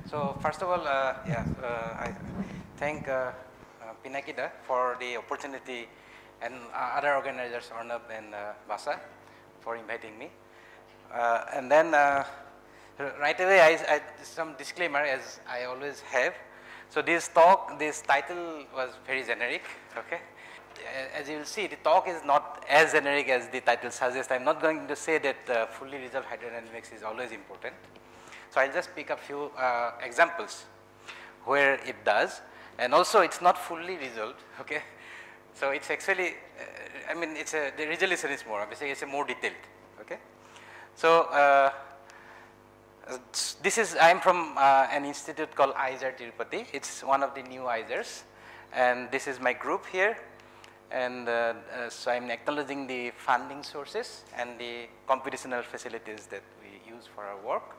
So first of all, I thank Pinakida for the opportunity and other organizers, Arnab and Basa, for inviting me. And then right away, some disclaimer as I always have. So this title was very generic, okay. As you will see, the talk is not as generic as the title suggests. I am not going to say that fully resolved hydrodynamics is always important. So I will just pick a few examples where it does, and also it is not fully resolved, okay. So it is actually, the resolution is more, basically it is more detailed, okay. So I am from an institute called ISR Tirupati. It is one of the new ISRs, and this is my group here. And so I am acknowledging the funding sources and the computational facilities that we use for our work.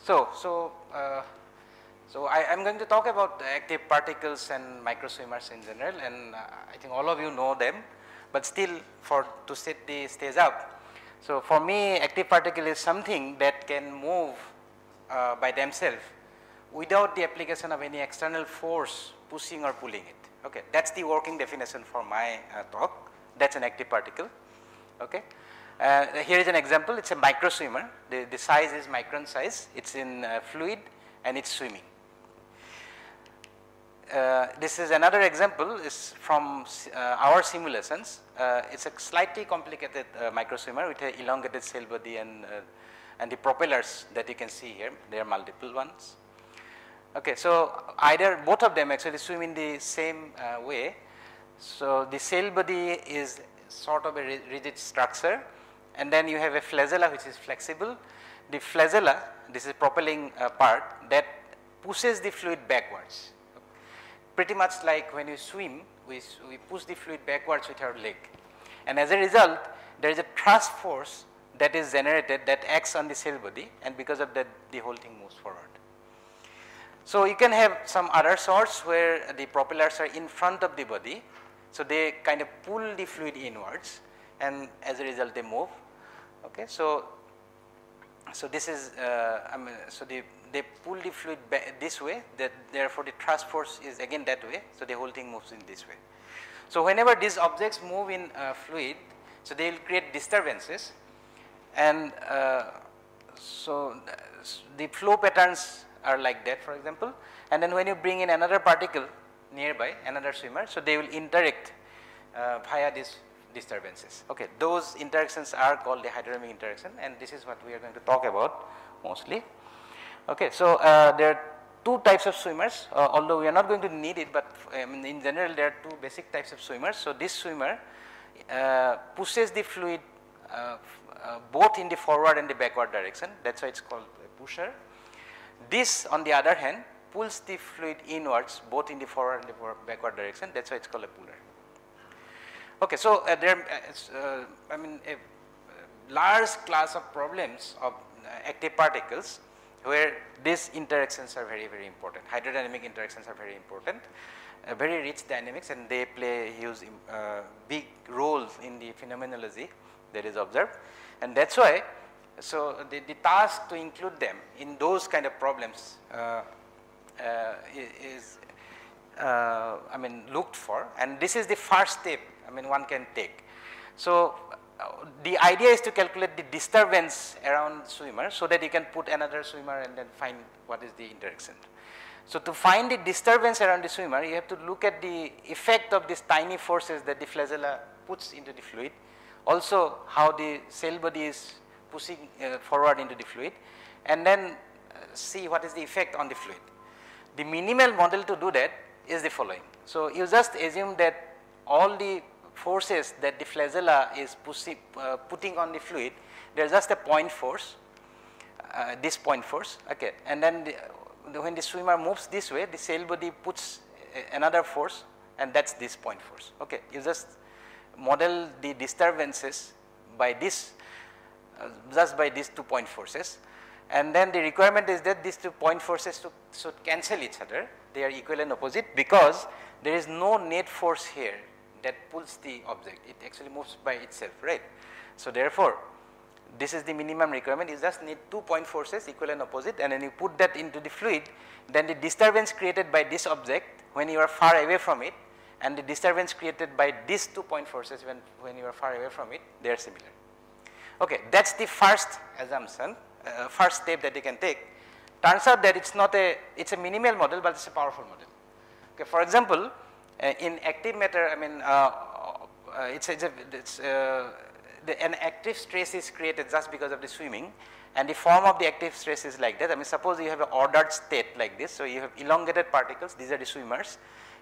So I am going to talk about active particles and microswimmers in general, and I think all of you know them, but still to set the stage up. So for me, active particle is something that can move by themselves without the application of any external force pushing or pulling it. Okay, that's the working definition for my talk. That's an active particle. Okay. Here is an example. It's a microswimmer. The size is micron size. It's in fluid and it's swimming. This is another example. Is from our simulations. It's a slightly complicated microswimmer with an elongated sail body and the propellers that you can see here. There are multiple ones. Okay, so both of them actually swim in the same way. So the sail body is sort of a rigid structure, and then you have a flagella which is flexible. The flagella, this is propelling part, that pushes the fluid backwards. Pretty much like when you swim, we push the fluid backwards with our leg, and as a result there is a thrust force that is generated that acts on the sail body, and because of that the whole thing moves forward. So you can have some other sorts where the propellers are in front of the body, so they kind of pull the fluid inwards, and as a result they move. Okay, so this is they pull the fluid back this way, that therefore the thrust force is again that way, so the whole thing moves in this way. So whenever these objects move in fluid, so they will create disturbances, and so the flow patterns are like that, for example, and then when you bring in another particle nearby, another swimmer, so they will interact via these disturbances. Okay, those interactions are called the hydrodynamic interaction, and this is what we are going to talk about mostly. Okay, so there are two types of swimmers, although we are not going to need it, but in general there are two basic types of swimmers. So this swimmer pushes the fluid both in the forward and the backward direction, that's why it's called a pusher. This, on the other hand, pulls the fluid inwards both in the forward and the backward direction, that's why it's called a puller. Okay, so there are a large class of problems of active particles where these interactions are very, very important. Hydrodynamic interactions are very important, very rich dynamics, and they play a huge big role in the phenomenology that is observed, and that's why so the task to include them in those kind of problems is looked for, and this is the first step one can take. So the idea is to calculate the disturbance around swimmer so that you can put another swimmer and then find what is the interaction. So to find the disturbance around the swimmer, you have to look at the effect of these tiny forces that the flagella puts into the fluid, also how the sail body is pushing forward into the fluid, and then see what is the effect on the fluid. The minimal model to do that is the following. So you just assume that all the forces that the flagella is putting on the fluid, there is just a point force, this point force, okay, and then when the swimmer moves this way, the sail body puts another force, and that's this point force. Okay, you just model the disturbances by this, just by these 2 point forces, and then the requirement is that these 2 point forces should cancel each other. They are equal and opposite because there is no net force here that pulls the object. It actually moves by itself, right? So therefore, this is the minimum requirement. You just need 2 point forces, equal and opposite, and then you put that into the fluid, then the disturbance created by this object when you are far away from it, and the disturbance created by these 2 point forces when you are far away from it, they are similar. Okay, that is the first assumption, first step that you can take. Turns out that it's a minimal model, but it's a powerful model. Okay, for example, in active matter, I mean, an active stress is created just because of the swimming, and the form of the active stress is like that. I mean, suppose you have an ordered state like this, so you have elongated particles, these are the swimmers,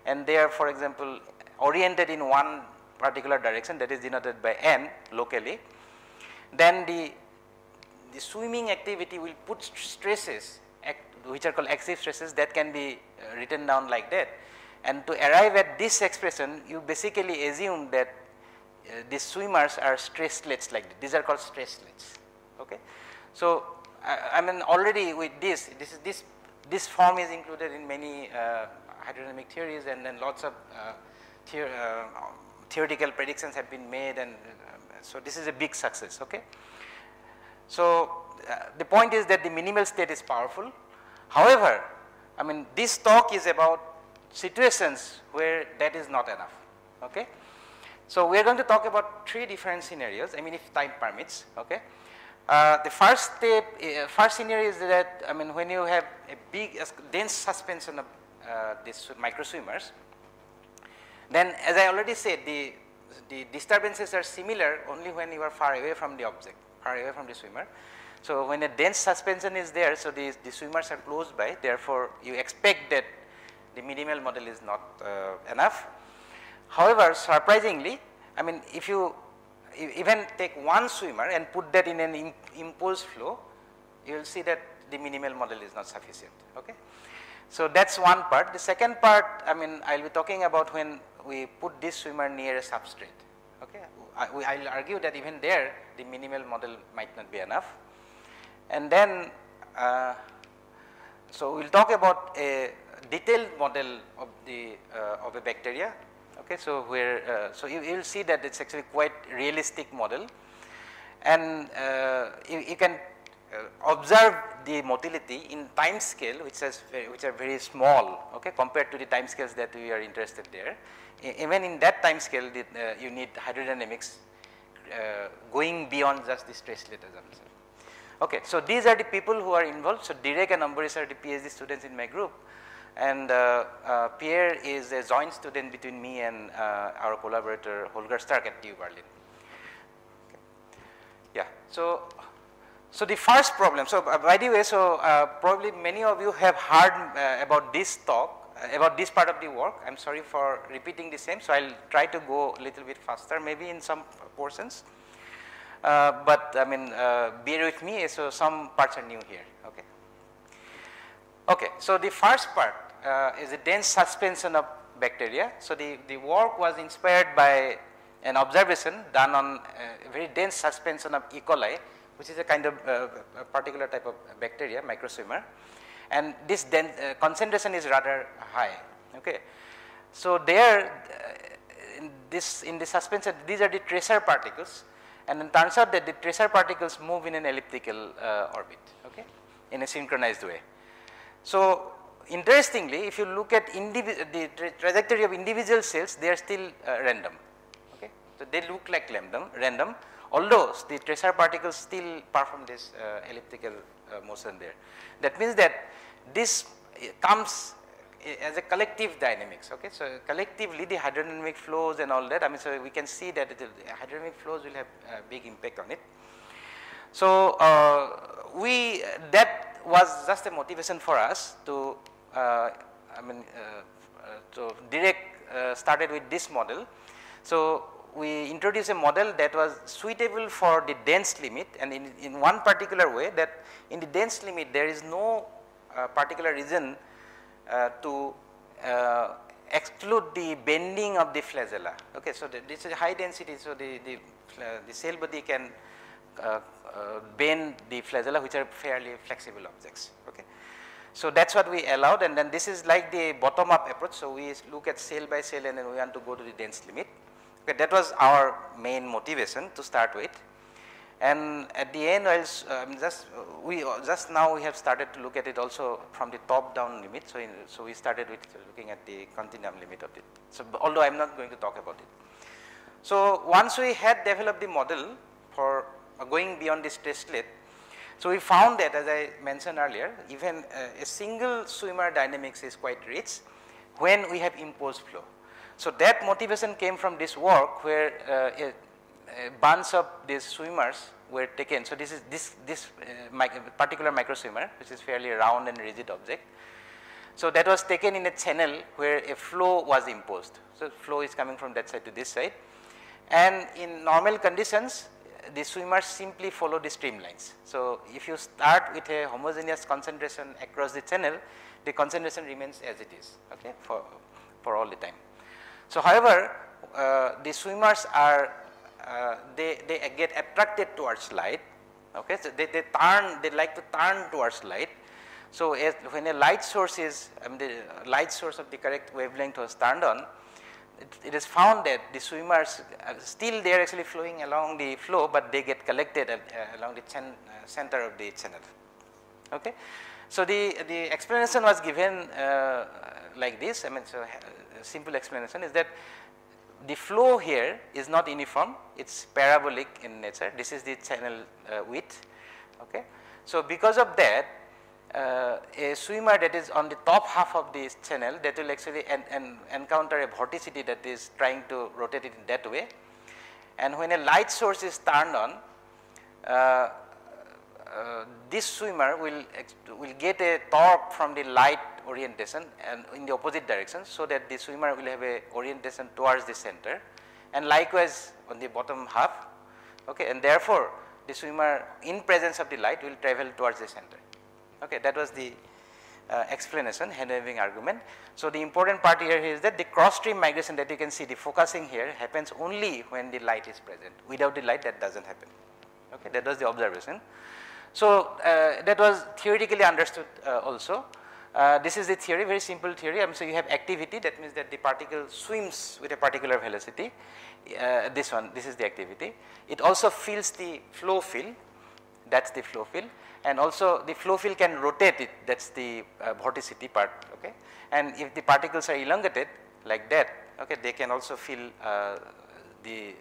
and they are, for example, oriented in one particular direction, that is denoted by n locally. Then the swimming activity will put stresses which are called active stresses that can be written down like that. And to arrive at this expression, you basically assume that these swimmers are stresslets like that. These are called stresslets. Okay. So I mean, already with this form is included in many hydrodynamic theories, and then lots of theoretical predictions have been made, and so this is a big success. Okay. So the point is that the minimal state is powerful. However, I mean, this talk is about situations where that is not enough. Okay. So we are going to talk about 3 different scenarios, I mean, if time permits. Okay. The first scenario is that, I mean, when you have a big dense suspension of these micro swimmers, then as I already said, the disturbances are similar only when you are far away from the object, far away from the swimmer. So when a dense suspension is there, so the swimmers are close by, therefore you expect that the minimal model is not enough. However, surprisingly, I mean, if you even take one swimmer and put that in an impulse flow, you will see that the minimal model is not sufficient. Okay. So that's one part. The second part, I mean, I will be talking about when we put this swimmer near a substrate. Okay. I will argue that even there the minimal model might not be enough. And then, so we will talk about a detailed model of a bacteria. Okay, so where so you will see that it's actually quite realistic model, and you can observe the motility in time scale, which are very small. Okay, compared to the time scales that we are interested there. Even in that time scale, you need hydrodynamics going beyond just the stresslet assumption. Okay, so these are the people who are involved. So Direk and Ambaris are the PhD students in my group, and Pierre is a joint student between me and our collaborator Holger Stark at TU Berlin. Okay. Yeah, so the first problem, so by the way, so probably many of you have heard about this talk, about this part of the work. I am sorry for repeating the same, so I will try to go a little bit faster maybe in some portions. But I mean, bear with me, so some parts are new here. Okay. Okay, so the first part is a dense suspension of bacteria. So the work was inspired by an observation done on a very dense suspension of E. coli, which is a kind of a particular type of bacteria, microswimmer, and this concentration is rather high. Okay, so there in the suspension, these are the tracer particles. And it turns out that the tracer particles move in an elliptical orbit, okay, in a synchronized way. So interestingly, if you look at the trajectory of individual cells, they are still random. Okay, so they look like random, although the tracer particles still perform this elliptical motion there. That means that this comes as a collective dynamics. Okay, so collectively the hydrodynamic flows and all that, I mean, so we can see that the hydrodynamic flows will have a big impact on it. So that was just a motivation for us to so Direk started with this model. So we introduced a model that was suitable for the dense limit, and in one particular way, that in the dense limit there is no particular reason to exclude the bending of the flagella. Okay, so this is high density, so the cell body can bend the flagella, which are fairly flexible objects. Okay, so that's what we allowed, and then this is like the bottom up approach. So we look at cell by cell, and then we want to go to the dense limit. Okay, that was our main motivation to start with. And at the end, just now we have started to look at it also from the top down limit. So we started with looking at the continuum limit of it. So although I am not going to talk about it. So once we had developed the model for going beyond this testlet, so we found that, as I mentioned earlier, even a single swimmer dynamics is quite rich when we have imposed flow. So that motivation came from this work where a bunch of these swimmers were taken. So this is this particular micro swimmer, which is fairly round and rigid object. So that was taken in a channel where a flow was imposed. So flow is coming from that side to this side, and in normal conditions, the swimmers simply follow the streamlines. So if you start with a homogeneous concentration across the channel, the concentration remains as it is, okay, for all the time. So however, the swimmers are they get attracted towards light, okay, so they like to turn towards light. So when a light source is the light source of the correct wavelength was turned on, it is found that the swimmers still they are actually flowing along the flow, but they get collected along the center of the channel, okay. So the explanation was given like this. I mean, so a simple explanation is that the flow here is not uniform, it is parabolic in nature. This is the channel width, okay. So because of that, a swimmer that is on the top half of this channel, that will actually encounter a vorticity that is trying to rotate it in that way, and when a light source is turned on, this swimmer will get a torque from the light orientation and in the opposite direction, so that the swimmer will have a orientation towards the center, and likewise on the bottom half, okay, and therefore the swimmer in presence of the light will travel towards the center. Okay, that was the explanation, hand waving argument. So the important part here is that the cross stream migration that you can see, the focusing here happens only when the light is present. Without the light, that doesn't happen. Okay, that was the observation. So that was theoretically understood also. This is the theory, very simple theory. So you have activity, that means that the particle swims with a particular velocity. This is the activity. It also fills the flow field, that's the flow field, and also the flow field can rotate it, that's the vorticity part, okay. And if the particles are elongated like that, okay, they can also feel the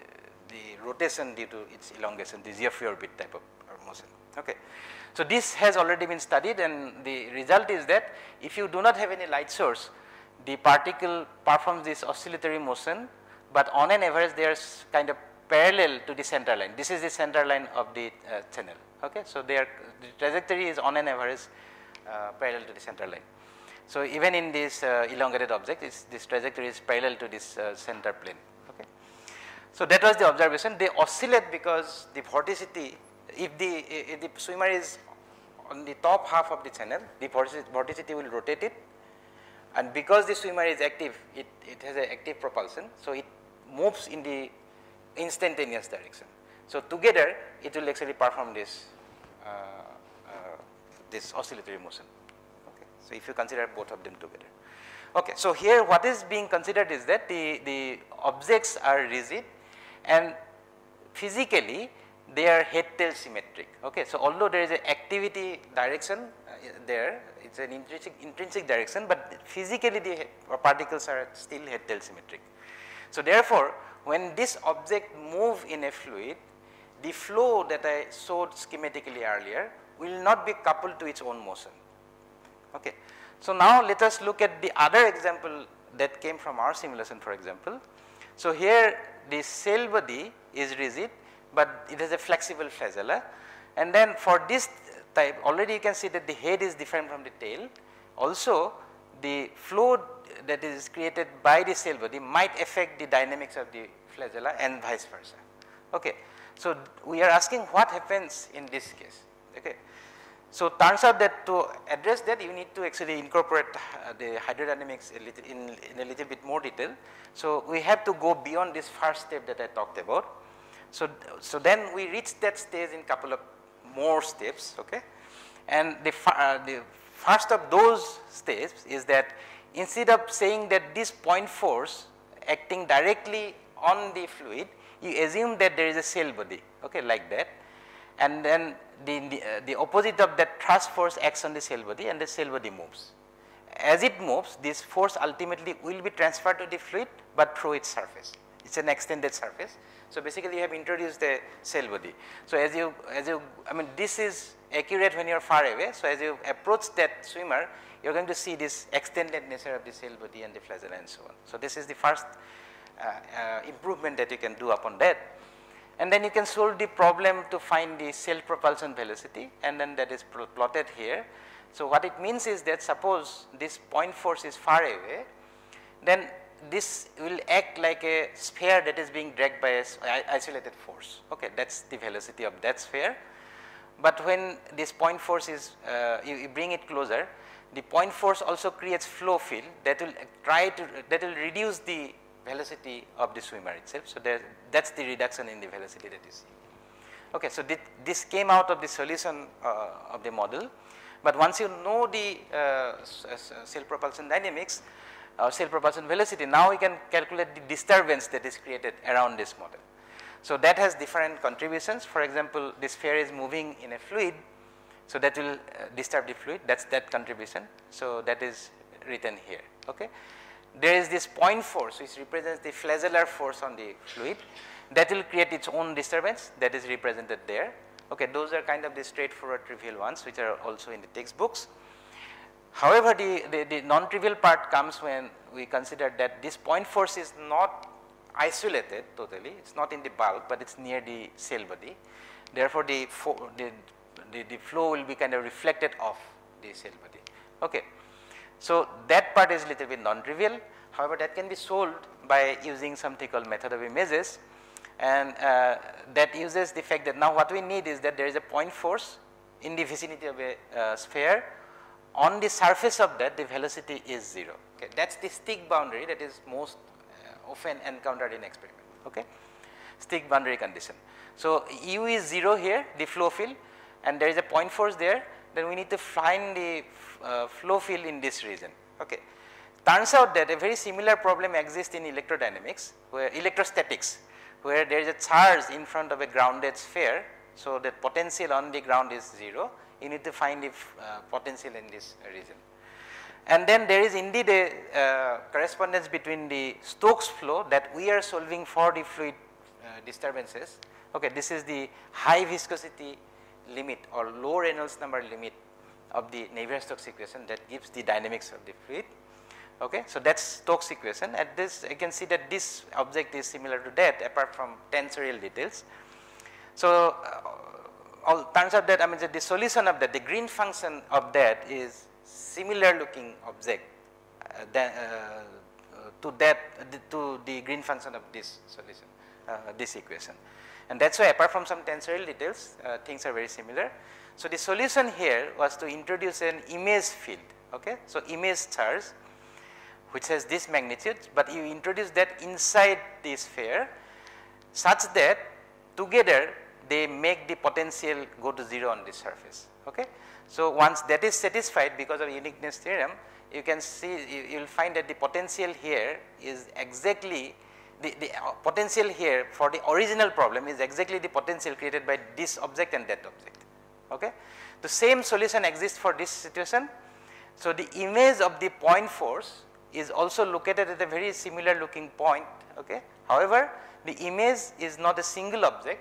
rotation due to its elongation, the Geoffroy orbit type of motion, okay. So this has already been studied, and the result is that if you do not have any light source, the particle performs this oscillatory motion, but on an average they are kind of parallel to the center line. This is the center line of the channel, okay. So the trajectory is on an average parallel to the center line. So even in this elongated object, this trajectory is parallel to this center plane, okay. So that was the observation. They oscillate because the vorticity, if the swimmer is on the top half of the channel, the vorticity will rotate it, and because the swimmer is active, it has an active propulsion, so it moves in the instantaneous direction. So together it will actually perform this this oscillatory motion, okay. So if you consider both of them together, okay. So here what is being considered is that the objects are rigid and physically they are head tail symmetric, okay. So although there is an activity direction there, it is an intrinsic direction, but physically the particles are still head tail symmetric. So therefore when this object move in a fluid, the flow that I showed schematically earlier will not be coupled to its own motion, okay. So now let us look at the other example that came from our simulation, for example. So here the cell body is rigid, but it has a flexible flagella, and then for this type already you can see that the head is different from the tail. Also the flow that is created by the cell body might affect the dynamics of the flagella and vice versa, okay. So we are asking what happens in this case, okay. So turns out that to address that you need to actually incorporate the hydrodynamics in a little bit more detail. So we have to go beyond this first step that I talked about. So then we reach that stage in couple of more steps, okay. And the first of those steps is that instead of saying that this point force acting directly on the fluid, you assume that there is a cell body, okay, like that, and then the opposite of that thrust force acts on the cell body and the cell body moves. As it moves, this force ultimately will be transferred to the fluid, but through its surface. It is an extended surface. So, basically you have introduced the cell body. So, as you I mean this is accurate when you are far away. So, as you approach that swimmer, you are going to see this extended nature of the cell body and the flagella and so on. So, this is the first improvement that you can do upon that. And then you can solve the problem to find the cell propulsion velocity, and then that is plotted here. So, what it means is that suppose this point force is far away, then this will act like a sphere that is being dragged by an isolated force. Okay, that is the velocity of that sphere. But when this point force is you bring it closer, the point force also creates flow field that will reduce the velocity of the swimmer itself. So, that is the reduction in the velocity that you see. Okay, so this came out of the solution of the model, but once you know the cell propulsion dynamics, cell propulsion velocity, now we can calculate the disturbance that is created around this model. So, that has different contributions. For example, this sphere is moving in a fluid, so that will disturb the fluid, that is that contribution. So, that is written here. Okay. There is this point force which represents the flagellar force on the fluid, that will create its own disturbance, that is represented there. Okay, those are kind of the straightforward trivial ones which are also in the textbooks. However, the non-trivial part comes when we consider that this point force is not isolated totally, it is not in the bulk, but it is near the cell body. Therefore, the flow will be kind of reflected off the cell body. Okay. So, that part is little bit non-trivial. However, that can be solved by using something called method of images, and that uses the fact that now what we need is that there is a point force in the vicinity of a sphere. On the surface of that, the velocity is 0. Okay. That is the stick boundary that is most often encountered in experiment. Okay. Stick boundary condition. So, u is 0 here, the flow field, and there is a point force there. Then we need to find the flow field in this region. Okay. Turns out that a very similar problem exists in electrodynamics, where electrostatics, where there is a charge in front of a grounded sphere. So, the potential on the ground is 0. You need to find the potential in this region. And then there is indeed a correspondence between the Stokes flow that we are solving for the fluid disturbances. Okay, this is the high viscosity limit or low Reynolds number limit of the Navier-Stokes equation that gives the dynamics of the fluid. Okay, so that is Stokes equation. At this, you can see that this object is similar to that apart from tensorial details. So, turns out that the solution of that, the green function of that is similar looking object to the green function of this solution, this equation. And that is why apart from some tensorial details, things are very similar. So, the solution here was to introduce an image field. Okay. So, image charge which has this magnitude, but you introduce that inside the sphere such that together they make the potential go to 0 on the surface. Okay. So, once that is satisfied because of uniqueness theorem, you can see, you will find that the potential here is exactly the potential here for the original problem is exactly the potential created by this object and that object. Okay. The same solution exists for this situation. So, the image of the point force is also located at a very similar looking point. Okay. However, the image is not a single object,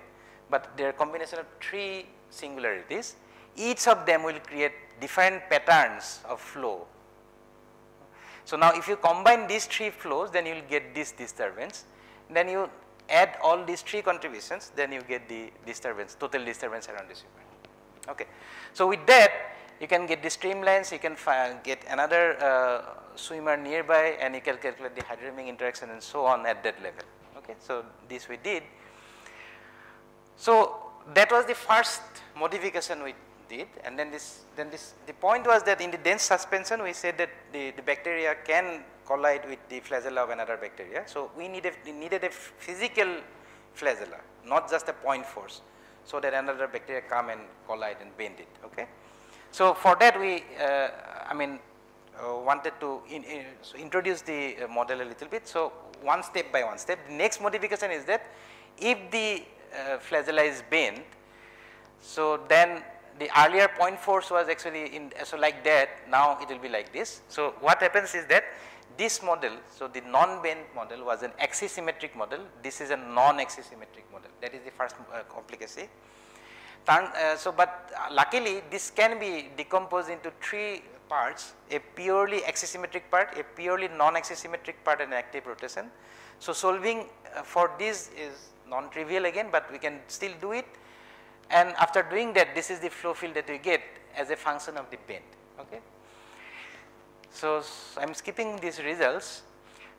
but they are a combination of 3 singularities. Each of them will create different patterns of flow. So, now if you combine these 3 flows, then you will get this disturbance, then you add all these 3 contributions, then you get the disturbance, total disturbance around the swimmer. Okay. So, with that you can get the streamlines, you can get another swimmer nearby, and you can calculate the hydrodynamic interaction and so on at that level. Okay. So, this we did. So, that was the first modification we did, and then the point was that in the dense suspension we said that the bacteria can collide with the flagella of another bacteria. So, we needed a physical flagella, not just a point force, so that another bacteria come and collide and bend it. Okay. So, for that we wanted to introduce the model a little bit. So, one step by one step. The next modification is that if the flagella is bent, So then the earlier point force was actually in, so like that, now it will be like this. So what happens is that this model, so the non-bend model was an axisymmetric model, this is a non-axisymmetric model, that is the first complicacy. But luckily this can be decomposed into three parts, a purely axisymmetric part, a purely non-axisymmetric part and active rotation. So solving for this is non-trivial again, but we can still do it, and after doing that this is the flow field that we get as a function of the bend. Okay. So I am skipping these results,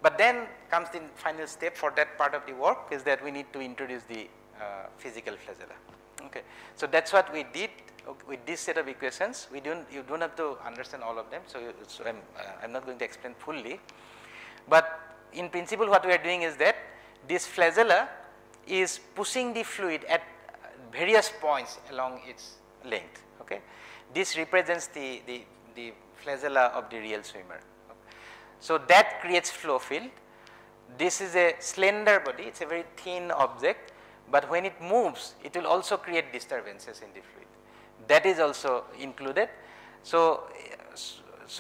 but then comes the final step for that part of the work is that we need to introduce the physical flagella. Okay. So that is what we did with this set of equations. You do not have to understand all of them, so I am not going to explain fully, but in principle what we are doing is that this flagella is pushing the fluid at various points along its length. Okay. This represents the flagella of the real swimmer. So that creates flow field. This is a slender body, it is a very thin object, but when it moves it will also create disturbances in the fluid, that is also included. So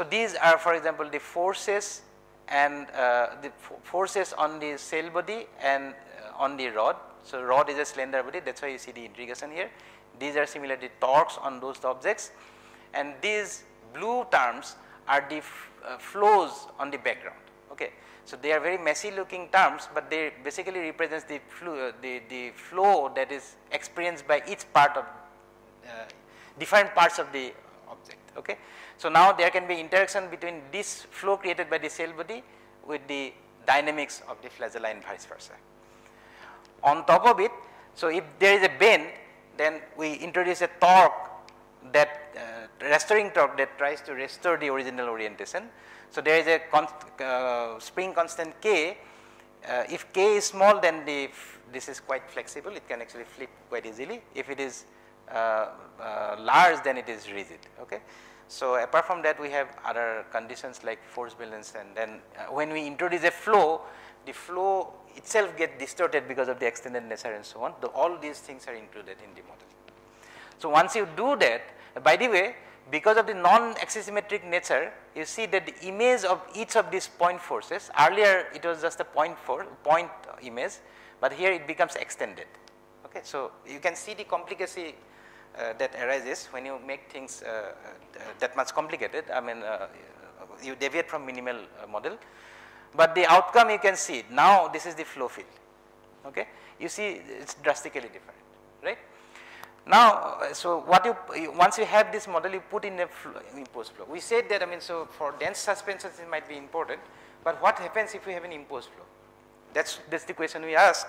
these are, for example, the forces and the forces on the cell body and on the rod. So rod is a slender body, that is why you see the integration here. These are similarly torques on those objects, and these blue terms are the flows on the background. Okay. So they are very messy looking terms, but they basically represents the flow that is experienced by each part of different parts of the object. Okay. So now there can be interaction between this flow created by the cell body with the dynamics of the flagella and vice versa. On top of it, so if there is a bend, then we introduce a torque, that restoring torque that tries to restore the original orientation. So there is a spring constant K. If K is small, then this is quite flexible, it can actually flip quite easily. If it is large, then it is rigid. Okay. So apart from that, we have other conditions like force balance, and then when we introduce a flow, the flow itself gets distorted because of the extended nature and so on. All these things are included in the model. So once you do that, by the way, because of the non-axisymmetric nature, you see that the image of each of these point forces, earlier it was just a point image, but here it becomes extended. Okay. So you can see the complicacy that arises when you make things that much complicated. I mean, you deviate from minimal model, but the outcome you can see. Now this is the flow field. Okay. You see it is drastically different, right? Now, so what once you have this model, you put in a imposed flow. We said that, I mean, so for dense suspensions it might be important, but what happens if we have an imposed flow? That's the question we ask,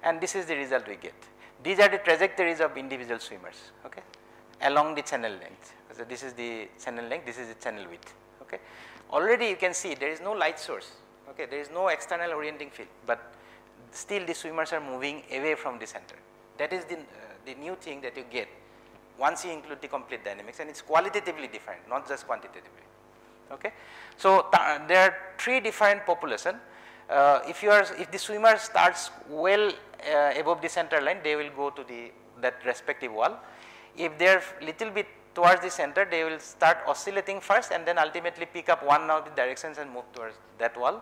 and this is the result we get. These are the trajectories of individual swimmers, okay, along the channel length. So this is the channel length, this is the channel width. Okay. Already you can see there is no light source. Okay. There is no external orienting field, but still the swimmers are moving away from the center. That is the new thing that you get once you include the complete dynamics, and it is qualitatively different, not just quantitatively. Okay. So there are three different population. If the swimmer starts well above the center line, they will go to that respective wall. If they are little bit towards the center, they will start oscillating first and then ultimately pick up one of the directions and move towards that wall.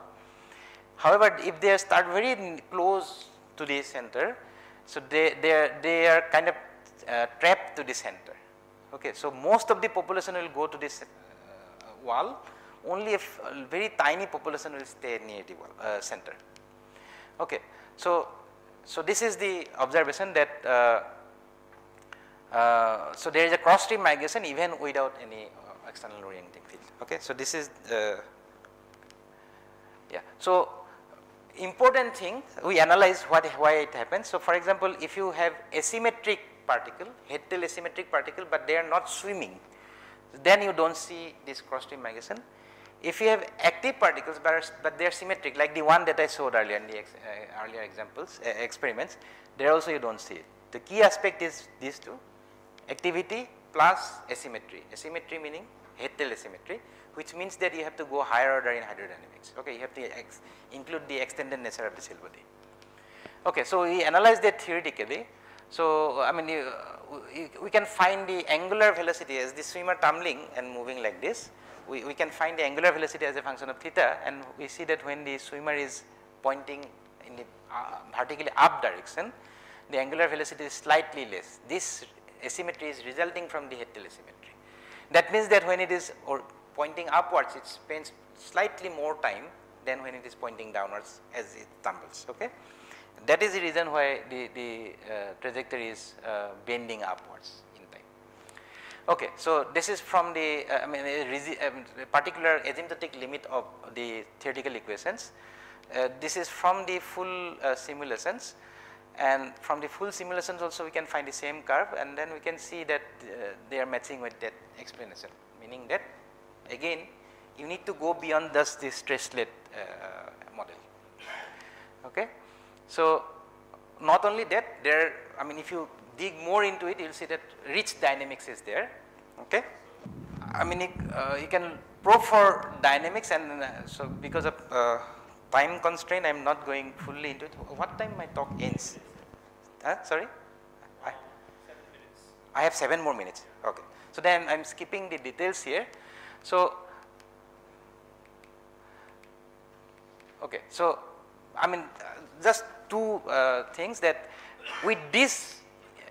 However, if they start very close to the center, so they are kind of trapped to the center. Okay. So most of the population will go to this wall. Only a very tiny population will stay near the center. Okay. So this is the observation that so there is a cross stream migration even without any external orienting field. Okay. So this is yeah. So important thing, we analyze why it happens. So for example, if you have asymmetric particle, head tail asymmetric particle, but they are not swimming, then you do not see this cross stream migration. If you have active particles but they are symmetric, like the one that I showed earlier in the earlier experiments, there also you do not see it. The key aspect is these two, activity plus asymmetry. Asymmetry meaning head tail asymmetry, which means that you have to go higher order in hydrodynamics. Okay, you have to include the extended nature of the cell body. Okay, so we analyze that theoretically. So, I mean we can find the angular velocity as the swimmer tumbling and moving like this. We can find the angular velocity as a function of theta, and we see that when the swimmer is pointing in the vertically up direction, the angular velocity is slightly less. This asymmetry is resulting from the head tail asymmetry. That means that when it is pointing upwards, it spends slightly more time than when it is pointing downwards as it tumbles. Okay? That is the reason why the trajectory is bending upwards in time. Okay, so this is from the a particular asymptotic limit of the theoretical equations. This is from the full simulations, and from the full simulations also we can find the same curve, and then we can see that they are matching with that explanation, meaning that again you need to go beyond just the stress-led model. Okay. So, not only that, there, I mean if you dig more into it, you will see that rich dynamics is there. Okay. I mean you can probe for dynamics, and so because of time constraint I am not going fully into it. What time my talk ends? Sorry? 7 minutes. I have 7 more minutes. Okay. So, then I am skipping the details here. So, okay. So, I mean just two things, that with this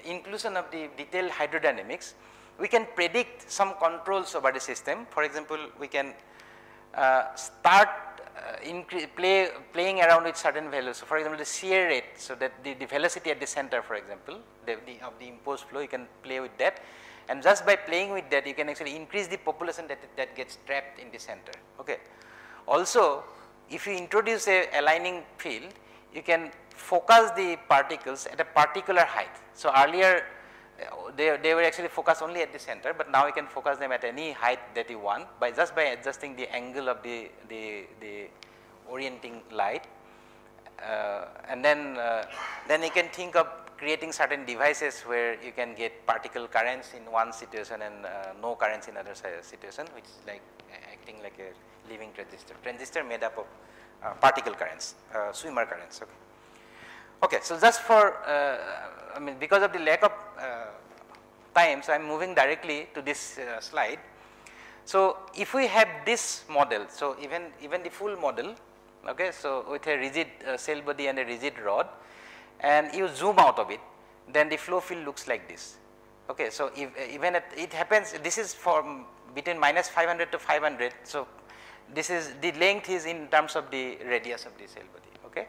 inclusion of the detailed hydrodynamics, we can predict some controls over the system. For example, we can start playing around with certain values. So, for example, the shear rate, so that the velocity at the center, for example, of the imposed flow, you can play with that, and just by playing with that you can actually increase the population that gets trapped in the center. Okay. Also, if you introduce a aligning field, you can focus the particles at a particular height. So, earlier they were actually focused only at the center, but now you can focus them at any height that you want by adjusting the angle of the orienting light, and then you can think of creating certain devices where you can get particle currents in one situation and no currents in other situation, which is like acting like a living transistor made up of particle currents, swimmer currents. Okay. Okay, so just for I mean because of the lack of time, so I am moving directly to this slide. So, if we have this model, so even the full model, okay, so with a rigid cell body and a rigid rod, and you zoom out of it, then the flow field looks like this. Okay, so if even it happens, this is from between minus 500 to 500. So, this is the length is in terms of the radius of the cell body. Okay.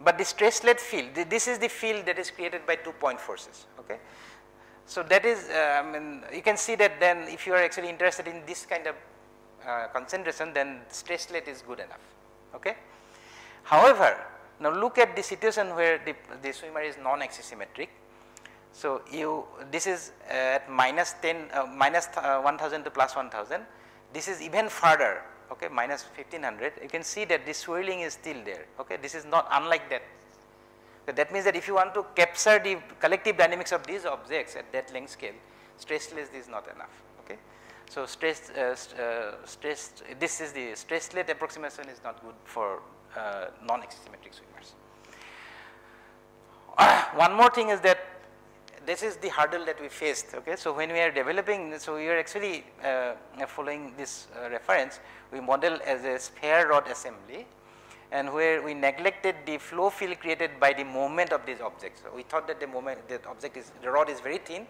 But the stress-led field, this is the field that is created by 2 point forces. Okay. So, that is I mean you can see that then if you are actually interested in this kind of concentration, then stress-led is good enough. Okay. However, now look at the situation where the swimmer is non-axisymmetric. So, this is at minus 1000 to plus 1000, this is even further. Okay, minus 1500, you can see that this swirling is still there. Okay, this is not unlike that. So, that means that if you want to capture the collective dynamics of these objects at that length scale, stressless is not enough. Okay, so this is the stressless approximation is not good for non-axisymmetric swimmers. One more thing is that this is the hurdle that we faced. Okay, so when we are developing, so we are actually following this reference. We model as a sphere rod assembly, and where we neglected the flow field created by the movement of these objects. So, we thought that the rod is very thin,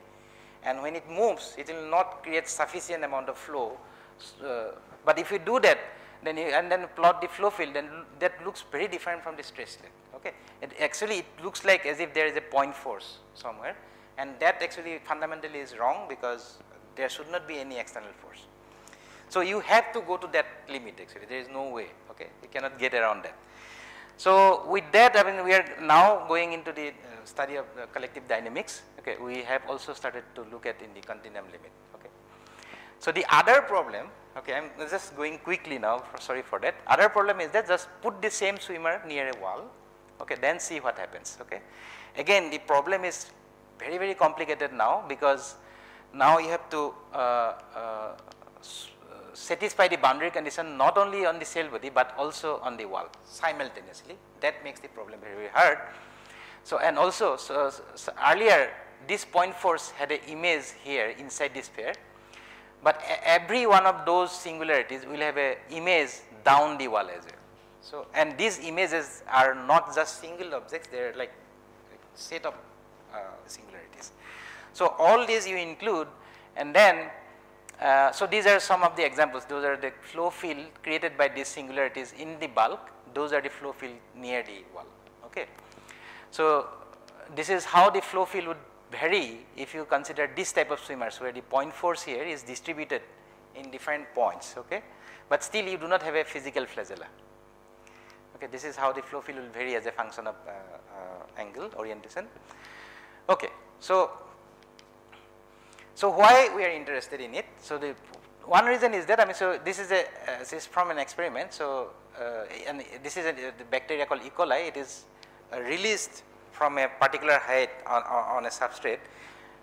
and when it moves, it will not create sufficient amount of flow. But if you do that, then and then plot the flow field, then that looks very different from the stress leg. Okay, it looks like as if there is a point force somewhere, and that actually fundamentally is wrong, because there should not be any external force. So, you have to go to that limit actually, there is no way. Okay, you cannot get around that. So, with that, I mean we are now going into the study of collective dynamics. Okay, we have also started to look at in the continuum limit. Okay. So, the other problem, okay, I am just going quickly now, sorry for that. Other problem is that just put the same swimmer near a wall, okay, then see what happens. Okay. Again, the problem is very complicated now, because now you have to satisfy the boundary condition not only on the cell body but also on the wall simultaneously. That makes the problem very hard. So, and also, so earlier this point force had an image here inside this sphere, but every one of those singularities will have a image down the wall as well. So, and these images are not just single objects, they are like set of singularities. So, all these you include, and then so these are some of the examples. Those are the flow field created by these singularities in the bulk, those are the flow field near the wall. Okay. So, this is how the flow field would vary if you consider this type of swimmers, where the point force here is distributed in different points, okay, but still you do not have a physical flagella. Okay, this is how the flow field will vary as a function of angle orientation. Okay, so why we are interested in it? So, the one reason is that, I mean, so this is from an experiment. So, and this is the bacteria called E. coli. It is released from a particular height on a substrate.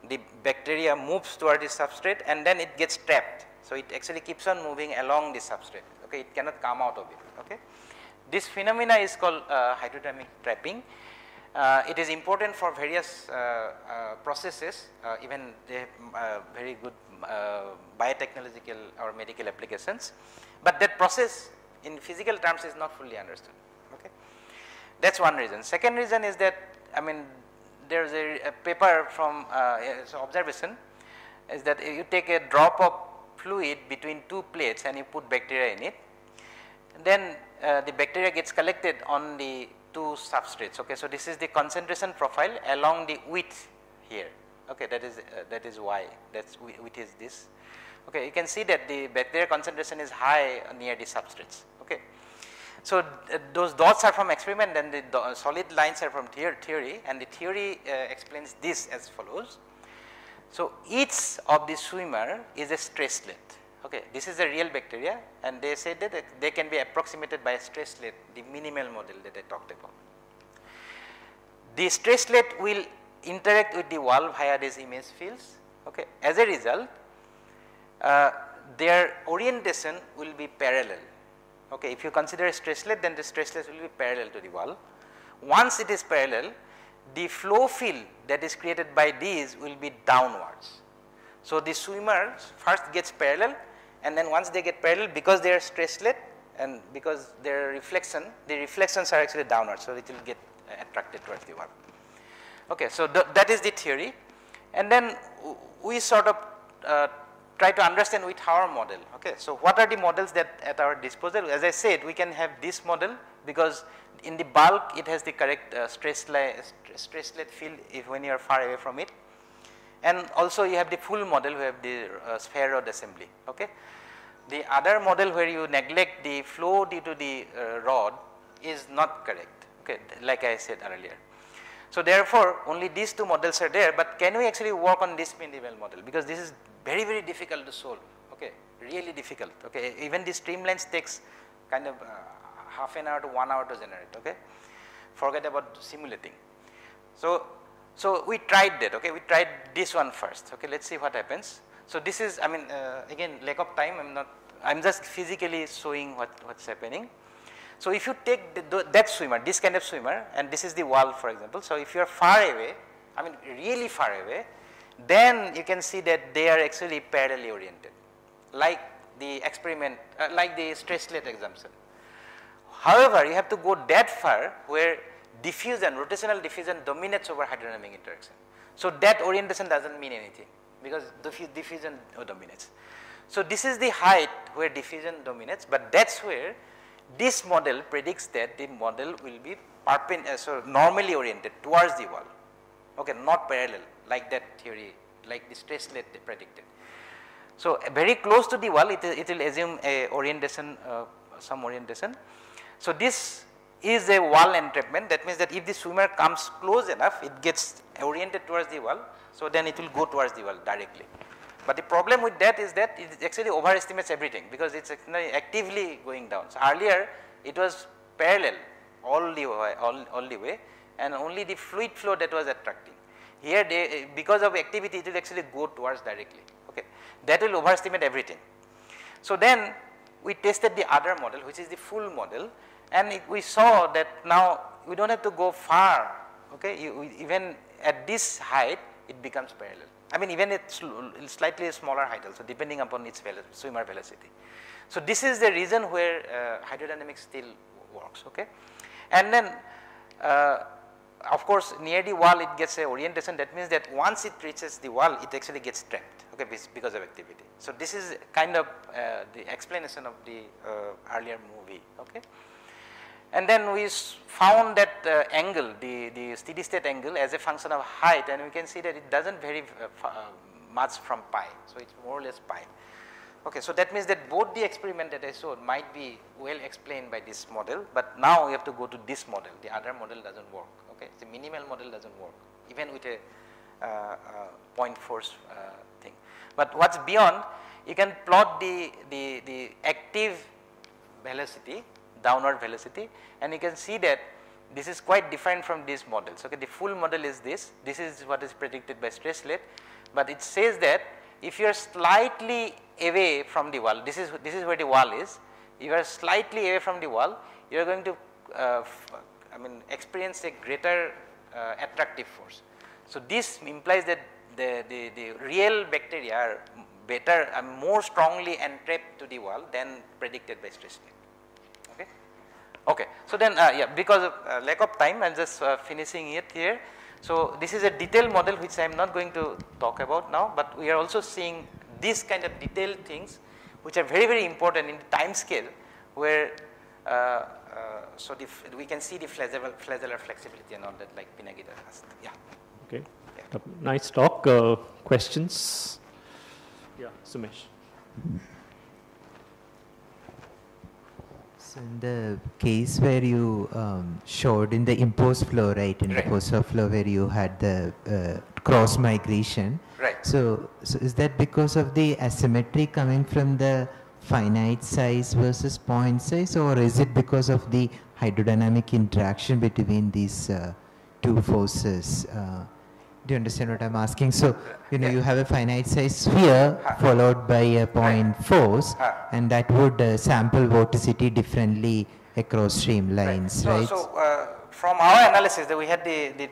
The bacteria moves toward the substrate and then it gets trapped. So, it actually keeps on moving along the substrate. Okay, it cannot come out of it. Okay, this phenomena is called hydrodynamic trapping. It is important for various processes, even they have very good biotechnological or medical applications, but that process in physical terms is not fully understood. Okay, that is one reason. Second reason is that, I mean, there is a paper from observation is that you take a drop of fluid between two plates and you put bacteria in it, then the bacteria gets collected on the two substrates. Okay, so this is the concentration profile along the width here. Okay, that is why that's width is this. Okay, you can see that the bacteria concentration is high near the substrates. Okay, so those dots are from experiment and the solid lines are from theory, and the theory explains this as follows. So each of the swimmer is a stresslet. Okay, this is a real bacteria, and they said that they can be approximated by a stresslet, the minimal model that I talked about. The stresslet will interact with the wall via these image fields. Okay, as a result, their orientation will be parallel. Okay, if you consider a stresslet, then the stresslet will be parallel to the wall. Once it is parallel, the flow field that is created by these will be downwards. So the swimmer first gets parallel, and then once they get parallel, because they are stresslet and because their reflection, the reflections are actually downwards, so it will get attracted towards the wall. Okay, so that is the theory, and then we sort of try to understand with our model. Okay, so what are the models that at our disposal? As I said, we can have this model because in the bulk it has the correct stresslet field if when you are far away from it, and also you have the full model, we have the sphere rod assembly. Okay, the other model where you neglect the flow due to the rod is not correct. Okay, like I said earlier. So therefore, only these two models are there, but can we actually work on this minimal model, because this is very difficult to solve. Okay, really difficult. Okay, even the streamlines takes kind of half an hour to 1 hour to generate. Okay, forget about simulating. So we tried that. Okay, we tried this one first. Okay, let's see what happens. So this is, I mean, again, lack of time. I'm just physically showing what's happening. So if you take that swimmer, this kind of swimmer, and this is the wall, for example. So if you are far away, I mean really far away, then you can see that they are actually parallelly oriented, like the experiment, like the stresslet example. However, you have to go that far where diffusion, rotational diffusion dominates over hydrodynamic interaction. So that orientation doesn't mean anything because diffusion dominates. So this is the height where diffusion dominates, but that's where this model predicts that the model will be so normally oriented towards the wall. Okay, not parallel like that theory, like the stresslet they predicted. So very close to the wall, it will assume a orientation, some orientation. So this is a wall entrapment. That means that if the swimmer comes close enough, it gets oriented towards the wall. So then it will go towards the wall directly. But the problem with that is that it actually overestimates everything because it's actively going down. So earlier it was parallel all the way, and only the fluid flow that was attracting. Here because of activity it will actually go towards directly. Okay, that will overestimate everything. So then we tested the other model, which is the full model, and we saw that now we don't have to go far okay, even at this height it becomes parallel. I mean even at slightly smaller height also, depending upon its swimmer velocity. So this is the reason where hydrodynamics still works, okay. And then of course near the wall it gets a orientation, that means that once it reaches the wall it actually gets trapped, okay, because of activity. So this is kind of the explanation of the earlier movie, okay. And then we found that angle, the steady state angle as a function of height, and we can see that it does not vary much from pi, so it is more or less pi. Okay, so that means that both the experiment that I showed might be well explained by this model, but now we have to go to this model, the other model does not work, okay, the minimal model does not work even with a point force thing. But what is beyond, you can plot the active velocity, downward velocity, and you can see that this is quite different from these models, okay. The full model is this is what is predicted by stress rate, but it says that if you are slightly away from the wall, this is where the wall is, you are slightly away from the wall, you are going to I mean experience a greater attractive force. So this implies that the real bacteria are better and more strongly entrapped to the wall than predicted by stress rate. Okay, so then yeah, because of lack of time I am just finishing it here. So this is a detailed model which I am not going to talk about now, but we are also seeing this kind of detailed things which are very important in the time scale, where so we can see the flagellar flexibility and all that, like Pinagita asked. Yeah. Okay. Yeah. Nice talk. Questions? Yeah, Sumesh. So in the case where you showed in the imposed flow, right, in the imposed flow where you had the cross migration, right. So is that because of the asymmetry coming from the finite size versus point size, or is it because of the hydrodynamic interaction between these two forces? Do you understand what I'm asking? So, you know, you have a finite size sphere followed by a point force, and that would sample vorticity differently across streamlines, right? So, from our analysis, that we had the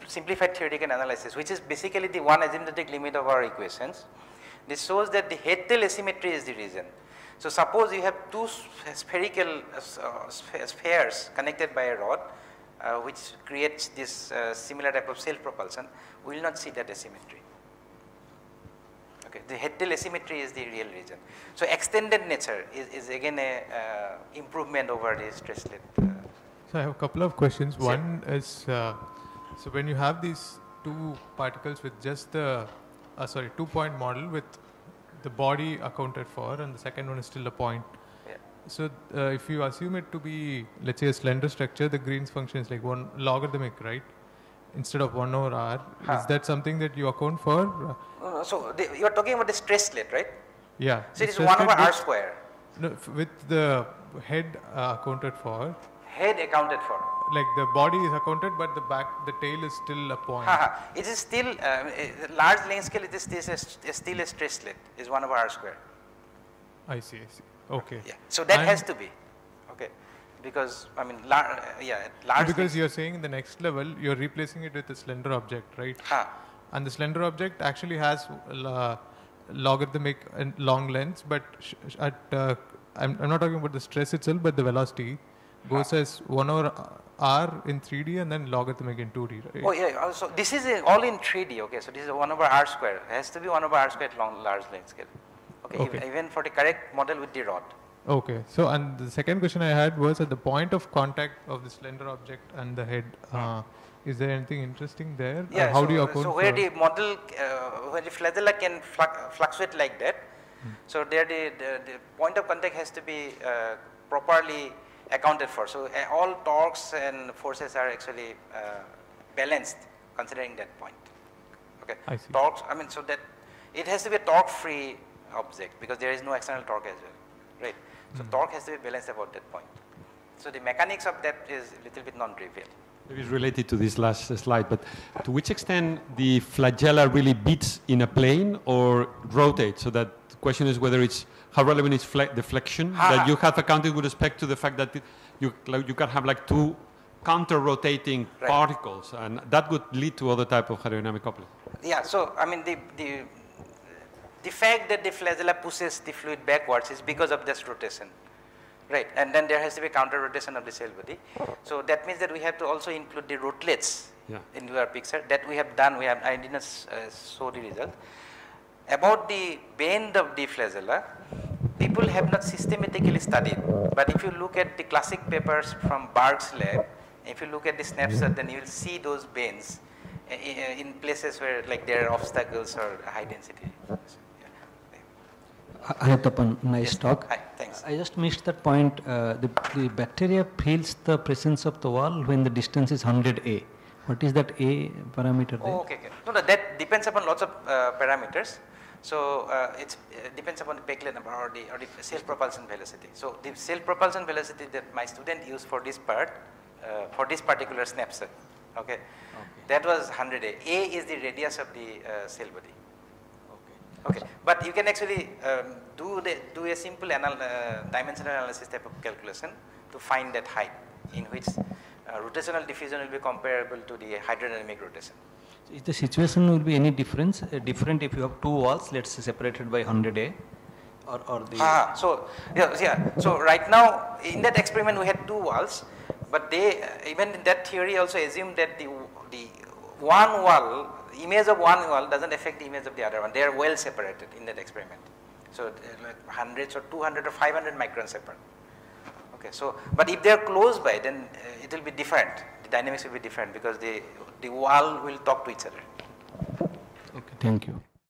simplified theoretical analysis, which is basically the one asymptotic limit of our equations. This shows that the head-tail asymmetry is the reason. So, suppose you have two spherical spheres connected by a rod, which creates this similar type of self-propulsion, we will not see that asymmetry. Okay, the head-tail asymmetry is the real reason. So extended nature is again a improvement over the stress rate. So I have a couple of questions. Sure. One is, so when you have these two particles with just the, 2-point model with the body accounted for, and the second one is still a point. So if you assume it to be, let's say, a slender structure, the Green's function is like one logarithmic, right? Instead of 1 over r. Is that something that you account for? So you are talking about the stress rate, right? Yeah. So it is 1 over r square. No, with the head accounted for. Head accounted for. Like the body is accounted, but the tail is still a point. It is still large length scale. It is still a stress rate. Is 1 over r square. I see. Okay. Yeah. So that has to be, okay, because I mean, large. Because you are saying in the next level you are replacing it with a slender object, right? And the slender object actually has logarithmic and long lengths, but I'm not talking about the stress itself, but the velocity goes as 1 over r in 3D and then logarithmic in 2D, right? Oh yeah. So this is all in 3D. Okay. So this is 1 over r square. It has to be 1 over r square at large length scale. Okay. Even for the correct model with the rod. Okay. So, and the second question I had was at the point of contact of the slender object and the head, is there anything interesting there? Yeah. How do you account so where the model, where the flagella can fluctuate like that, so there the point of contact has to be properly accounted for. So all torques and forces are actually balanced considering that point. Okay. I see. Torques, I mean, so that it has to be a torque-free object because there is no external torque as well, right? So torque has to be balanced about that point. So the mechanics of that is a little bit non-trivial. Maybe it's related to this last slide, but to which extent the flagella really beats in a plane or rotates? So that the question is whether it's how relevant is deflection that you have accounted with respect to the fact that you can have like two counter-rotating particles, and that would lead to other type of hydrodynamic coupling. Yeah, so I mean the fact that the flagella pushes the fluid backwards is because of this rotation, right? And then there has to be counter rotation of the cell body. So that means that we have to also include the rotlets into our picture. That we have done. I did not show the result. About the bend of the flagella, people have not systematically studied. But if you look at the classic papers from Berg's lab, if you look at the snapshot, then you will see those bends in places where like there are obstacles or high density. Hi Tapan, nice talk. Hi, thanks. I just missed that point. The bacteria feels the presence of the wall when the distance is 100 A. What is that A parameter there? Oh, okay. No, that depends upon lots of parameters. So it depends upon the Peclet number or the self-propulsion velocity. So the self-propulsion velocity that my student used for this part, for this particular snapshot, okay, that was 100 A. A is the radius of the cell body. Okay, but you can actually do a simple dimensional analysis type of calculation to find that height, in which rotational diffusion will be comparable to the hydrodynamic rotation. So is the situation will be any different if you have two walls, let's say separated by 100 A, or the. So yeah. So right now in that experiment we had two walls, but they even in that theory also assumed that the one wall. Image of one wall doesn't affect the image of the other one. They are well separated in that experiment. So like hundreds or 200 or 500 microns apart. Okay. So, but if they are close by, then it will be different. The dynamics will be different because the wall will talk to each other. Okay. Thank you.